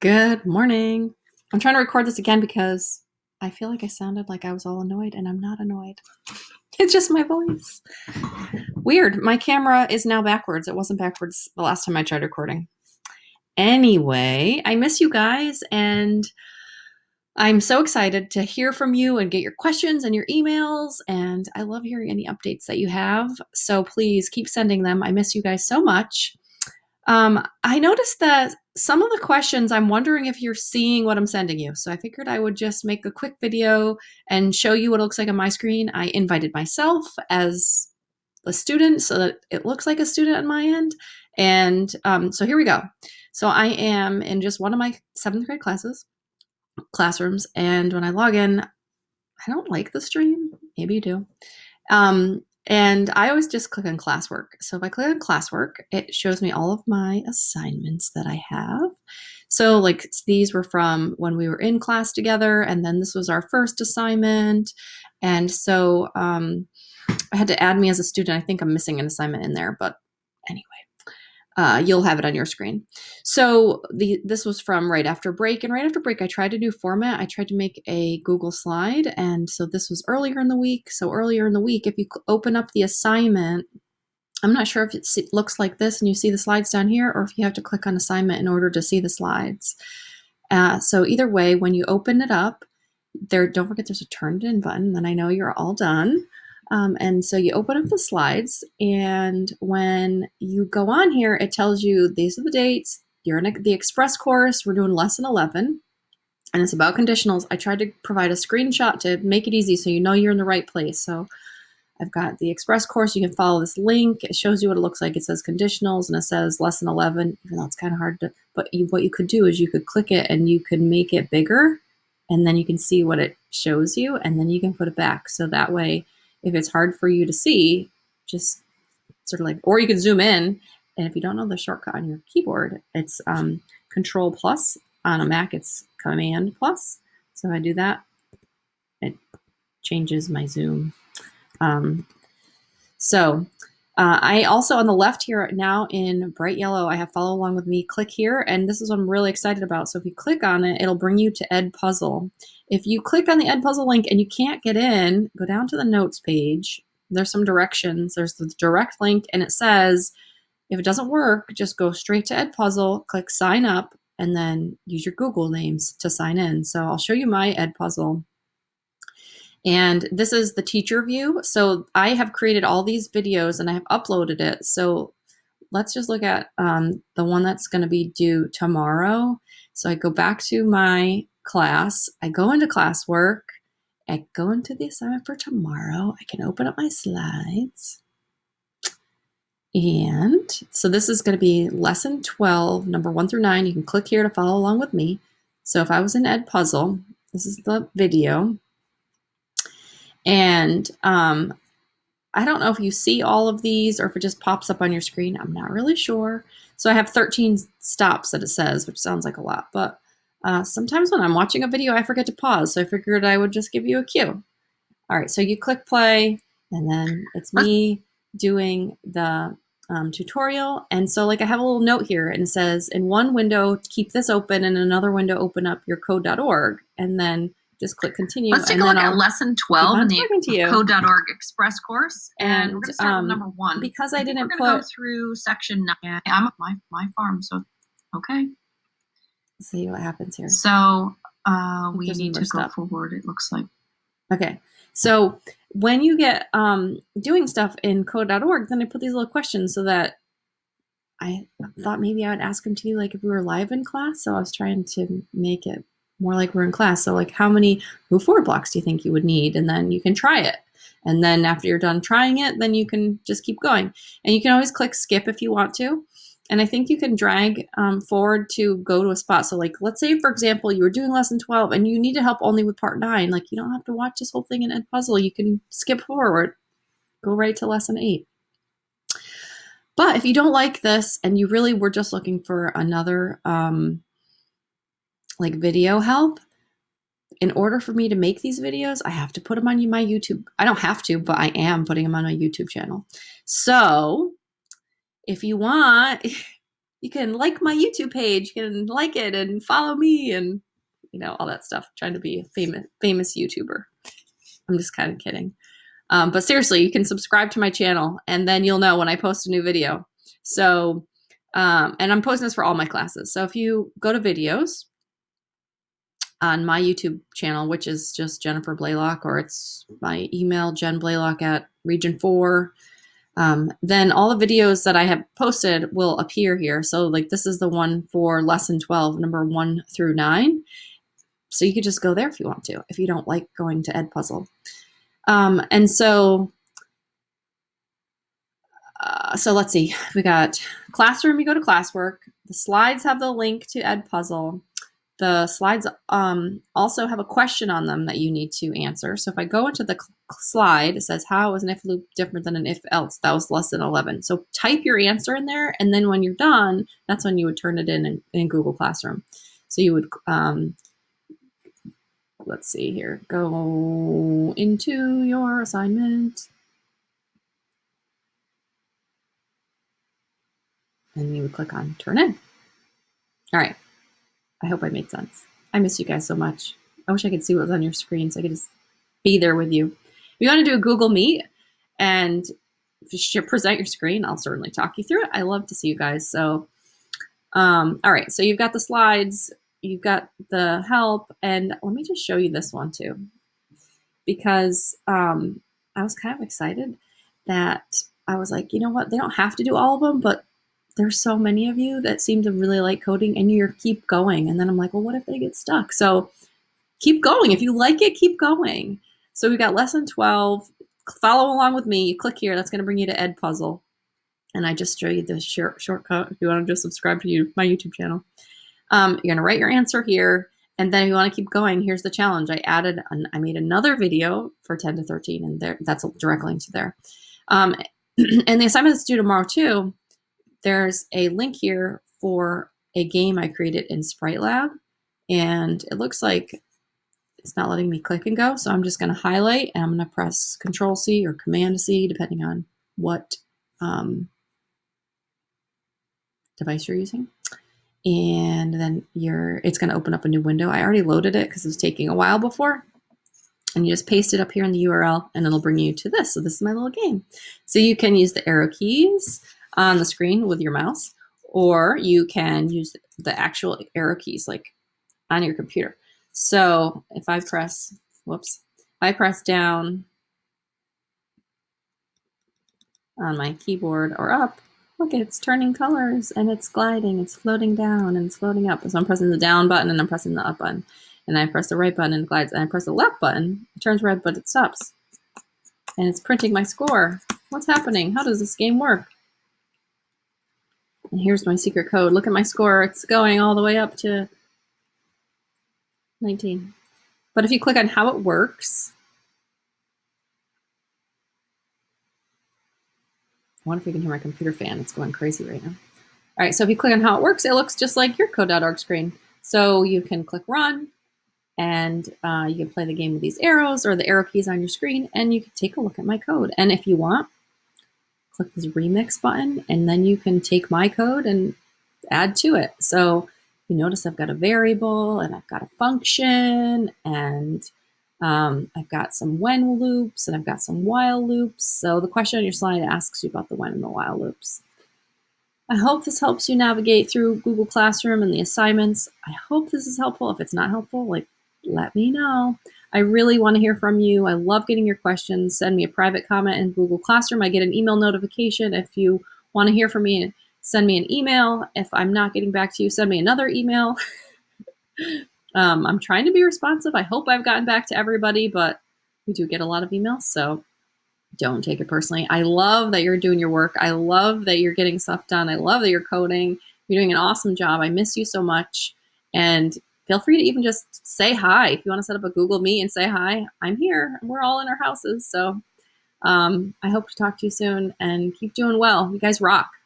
Good morning. I'm trying to record this again because I feel like I sounded like I was all annoyed, and I'm not annoyed. It's just my voice. Weird. My camera is now backwards. It wasn't backwards the last time I tried recording. Anyway, I miss you guys, and I'm so excited to hear from you and get your questions and your emails, and I love hearing any updates that you have. So please keep sending them. I miss you guys so much. I noticed that some of the questions, I'm wondering if you're seeing what I'm sending you. So I figured I would just make a quick video and show you what it looks like on my screen. I invited myself as a student so that it looks like a student on my end. And so here we go. So I am in just one of my 7th grade classrooms. And when I log in, I don't like the stream. Maybe you do. And I always just click on classwork. So if I click on classwork, it shows me all of my assignments that I have. So like these were from when we were in class together, and then this was our first assignment. And so I had to add me as a student. I think I'm missing an assignment in there, but anyway. You'll have it on your screen. So this was from right after break, and right after break I tried a new format. I tried to make a Google slide, and so this was earlier in the week. So earlier in the week, if you open up the assignment, I'm not sure if it looks like this and you see the slides down here, or if you have to click on assignment in order to see the slides. So either way, when you open it up, don't forget there's a turned in button, then I know you're all done. And so you open up the slides, and when you go on here, it tells you these are the dates. You're in the express course. We're doing lesson 11, and it's about conditionals. I tried to provide a screenshot to make it easy so you know you're in the right place. So I've got the express course. You can follow this link. It shows you what it looks like. It says conditionals, and it says lesson 11, even though it's kind of hard to, but what you could do is you could click it and you could make it bigger, and then you can see what it shows you, and then you can put it back. So that way, if it's hard for you to see, just sort of like, or you can zoom in. And if you don't know the shortcut on your keyboard, it's Control plus. On a Mac, it's Command plus. So if I do that, it changes my zoom. I also, on the left here now in bright yellow, I have follow along with me. Click here, and this is what I'm really excited about. So if you click on it, it'll bring you to Edpuzzle. If you click on the Edpuzzle link and you can't get in, go down to the notes page. There's some directions. There's the direct link, and it says, if it doesn't work, just go straight to Edpuzzle, click sign up, and then use your Google names to sign in. So I'll show you my Edpuzzle. And this is the teacher view. So I have created all these videos and I have uploaded it. So let's just look at the one that's going to be due tomorrow. So I go back to my class. I go into classwork. I go into the assignment for tomorrow. I can open up my slides. And so this is going to be lesson 12, number 1 through 9. You can click here to follow along with me. So if I was in Edpuzzle, this is the video. And I don't know if you see all of these or if it just pops up on your screen. I'm not really sure. So I have 13 stops that it says, which sounds like a lot. But sometimes when I'm watching a video, I forget to pause. So I figured I would just give you a cue. All right, so you click play, and then it's me doing the tutorial. And so like I have a little note here, and it says, in one window, keep this open, and in another window, open up your code.org. And then just click continue. Let's take a look at lesson 12 in the code.org express course. And we're going to start with number 1. Because I didn't go through section 9. I'm at my farm, so okay. Let's see what happens here. So we need to go forward, it looks like. Okay. So when you get doing stuff in code.org, then I put these little questions so that I thought maybe I would ask them to you like if we were live in class. So I was trying to make it more like we're in class. So like how many move forward blocks do you think you would need? And then you can try it. And then after you're done trying it, then you can just keep going. And you can always click skip if you want to. And I think you can drag forward to go to a spot. So like, let's say, for example, you were doing lesson 12 and you need to help only with part 9. Like you don't have to watch this whole thing in Edpuzzle. You can skip forward, go right to lesson 8. But if you don't like this and you really were just looking for another like video help, in order for me to make these videos, I have to put them on my YouTube. I don't have to, but I am putting them on my YouTube channel. So if you want, you can like my YouTube page, you can like it and follow me and, all that stuff. Trying to be a famous YouTuber. I'm just kind of kidding. But seriously, you can subscribe to my channel and then you'll know when I post a new video. So, and I'm posting this for all my classes. So if you go to videos on my YouTube channel, which is just Jennifer Blalock, or it's my email, jenblalock@region4, then all the videos that I have posted will appear here. So like this is the one for lesson 12, number 1 through 9. So you could just go there if you want to, if you don't like going to Edpuzzle. And so let's see, we got classroom, you go to classwork. The slides have the link to Edpuzzle. The slides also have a question on them that you need to answer. So if I go into the slide, it says, how is an if loop different than an if else? That was lesson 11. So type your answer in there, and then when you're done, that's when you would turn it in Google Classroom. So you would, let's see here, go into your assignment. And you would click on turn in. All right. I hope I made sense. I miss you guys so much. I wish I could see what was on your screen so I could just be there with you. If you want to do a Google Meet and present your screen, I'll certainly talk you through it. I love to see you guys. So, all right. So you've got the slides, you've got the help, and let me just show you this one too, because I was kind of excited that I was like, you know what? They don't have to do all of them, but there's so many of you that seem to really like coding and you keep going. And then I'm like, well, what if they get stuck? So keep going. If you like it, keep going. So we've got lesson 12. Follow along with me. You click here. That's going to bring you to Edpuzzle. And I just show you the shortcut if you want to just subscribe to my YouTube channel. You're going to write your answer here. And then if you want to keep going, here's the challenge. I made another video for 10 to 13, and that's a direct link to there. And the assignment is due tomorrow too. There's a link here for a game I created in Sprite Lab, and it looks like it's not letting me click and go. So I'm just going to highlight, and I'm going to press Control C or Command C, depending on what device you're using. And then it's going to open up a new window. I already loaded it because it was taking a while before. And you just paste it up here in the URL, and it'll bring you to this. So this is my little game. So you can use the arrow keys on the screen with your mouse, or you can use the actual arrow keys like on your computer. So if I press down on my keyboard or up, look, it's turning colors and it's gliding, it's floating down and it's floating up. So I'm pressing the down button and I'm pressing the up button, and I press the right button and it glides, and I press the left button, it turns red but it stops. And it's printing my score. What's happening? How does this game work? And here's my secret code. Look at my score. It's going all the way up to 19. But if you click on how it works, I wonder if you can hear my computer fan. It's going crazy right now. All right, so if you click on how it works, it looks just like your code.org screen. So you can click run, and you can play the game with these arrows or the arrow keys on your screen, and you can take a look at my code. And if you want, click this remix button, and then you can take my code and add to it. So you notice I've got a variable, and I've got a function, and I've got some when loops, and I've got some while loops. So the question on your slide asks you about the when and the while loops. I hope this helps you navigate through Google Classroom and the assignments. I hope this is helpful. If it's not helpful, let me know. I really want to hear from you. I love getting your questions. Send me a private comment in Google Classroom. I get an email notification. If you want to hear from me, send me an email. If I'm not getting back to you, send me another email. I'm trying to be responsive. I hope I've gotten back to everybody, but we do get a lot of emails, so don't take it personally. I love that you're doing your work. I love that you're getting stuff done. I love that you're coding. You're doing an awesome job. I miss you so much. And feel free to even just say hi. If you want to set up a Google Meet and say hi, I'm here. We're all in our houses. So I hope to talk to you soon, and keep doing well. You guys rock.